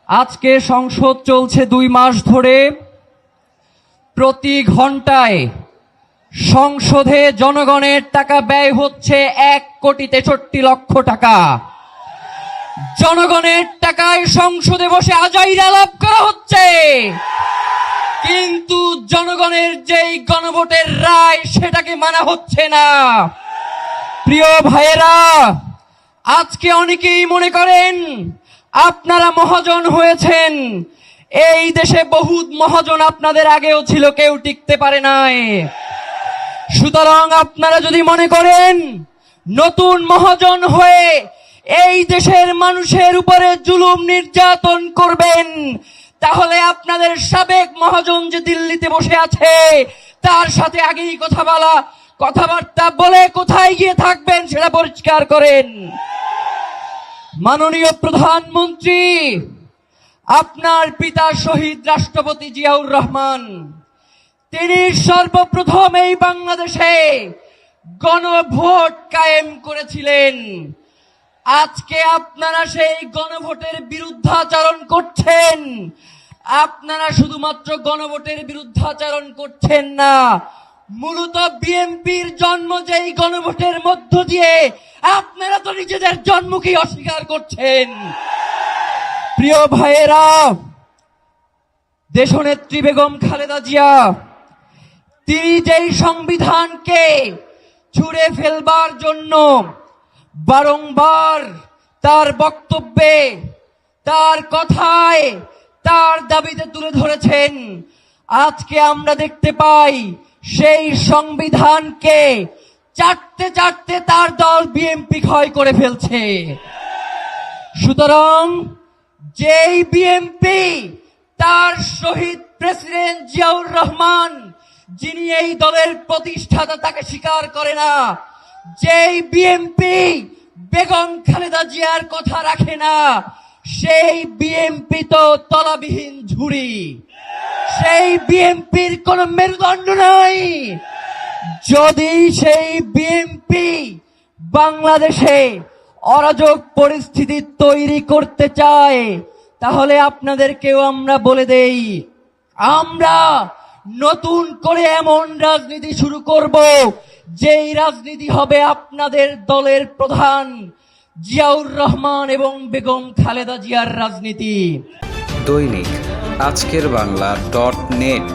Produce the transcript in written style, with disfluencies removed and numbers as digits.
আজকে সংসদ চলছে 2 মাস ধরে। প্রতি ঘন্টায় সংসদে জনগণের টাকা ব্যয় হচ্ছে 1,63,00,000 টাকা। জনগণের টাকায় সংসদে বসে আজাইর আলাপ করা হচ্ছে, কিন্তু জনগণের যেই গণভোটের রায় সেটাকে মানা হচ্ছে না। প্রিয় ভাইয়েরা, আজকে অনেকেই মনে করেন আপনারা মহাজন হয়েছেন। এই দেশে বহুত মহাজন আপনাদের আগেও ছিল, কেউ টিকতে পারে নাই। সুতরাং আপনারা যদি মনে করেন নতুন মহাজন হয়ে এই দেশের মানুষের উপরে জুলুম নির্যাতন করবেন, তাহলে আপনাদের সাবেক মহাজন যে দিল্লিতে বসে আছে তার সাথে আগেই কথাবার্তা বলে কোথায় গিয়ে থাকবেন সেটা পরিষ্কার করেন। মাননীয় প্রধানমন্ত্রী, আপনার পিতা শহীদ রাষ্ট্রপতি জিয়াউর রহমান, তিনি সর্বপ্রথম এই বাংলাদেশে গণভোট কায়েম করেছিলেন। আজকে আপনারা সেই গণভোটের বিরুদ্ধাচরণ করছেন। আপনারা শুধুমাত্র গণভোটের বিরুদ্ধাচরণ করছেন না, মূলত বিএনপির জন্ম যেই গণভোটের মধ্য দিয়ে, আপনারা তো নিজেদের জন্মকেই অস্বীকার করছেন। প্রিয় ভাইয়েরা, দেশনেত্রী বেগম খালেদা জিয়া, তিনি যেই সংবিধানকে ছুঁড়ে ফেলবার জন্য বারংবার তার বক্তব্যে, তার কথায়, তার দাবিতে তুলে ধরেছেন, আজকে আমরা দেখতে পাই সেই সংবিধানকে চাটতে চাটতে তার দল বিএনপি ক্ষয় করে ফেলছে। সুতরাং যেই বিএনপি তার শহীদ প্রেসিডেন্ট জিয়াউর রহমান, যিনি এই দলের প্রতিষ্ঠাতা, তাকে স্বীকার করে না, যেই বিএনপি বেগম খালেদা জিয়ার কথা রাখে না, সেই বিএনপি তো তলাবিহীন ঝুড়ি। সেই বিএনপির কোন মেরুদণ্ড নাই। যদি সেই বিএনপি বাংলাদেশে অরাজক পরিস্থিতি তৈরি করতে চায়, তাহলে আপনাদেরকেও আমরা বলে দেই, আমরা নতুন করে এমন রাজনীতি শুরু করব, যেই রাজনীতি হবে আপনাদের দলের প্রধান জিয়াউর রহমান এবং বেগম খালেদা জিয়ার রাজনীতি। দৈনিক আজকের বাংলা .net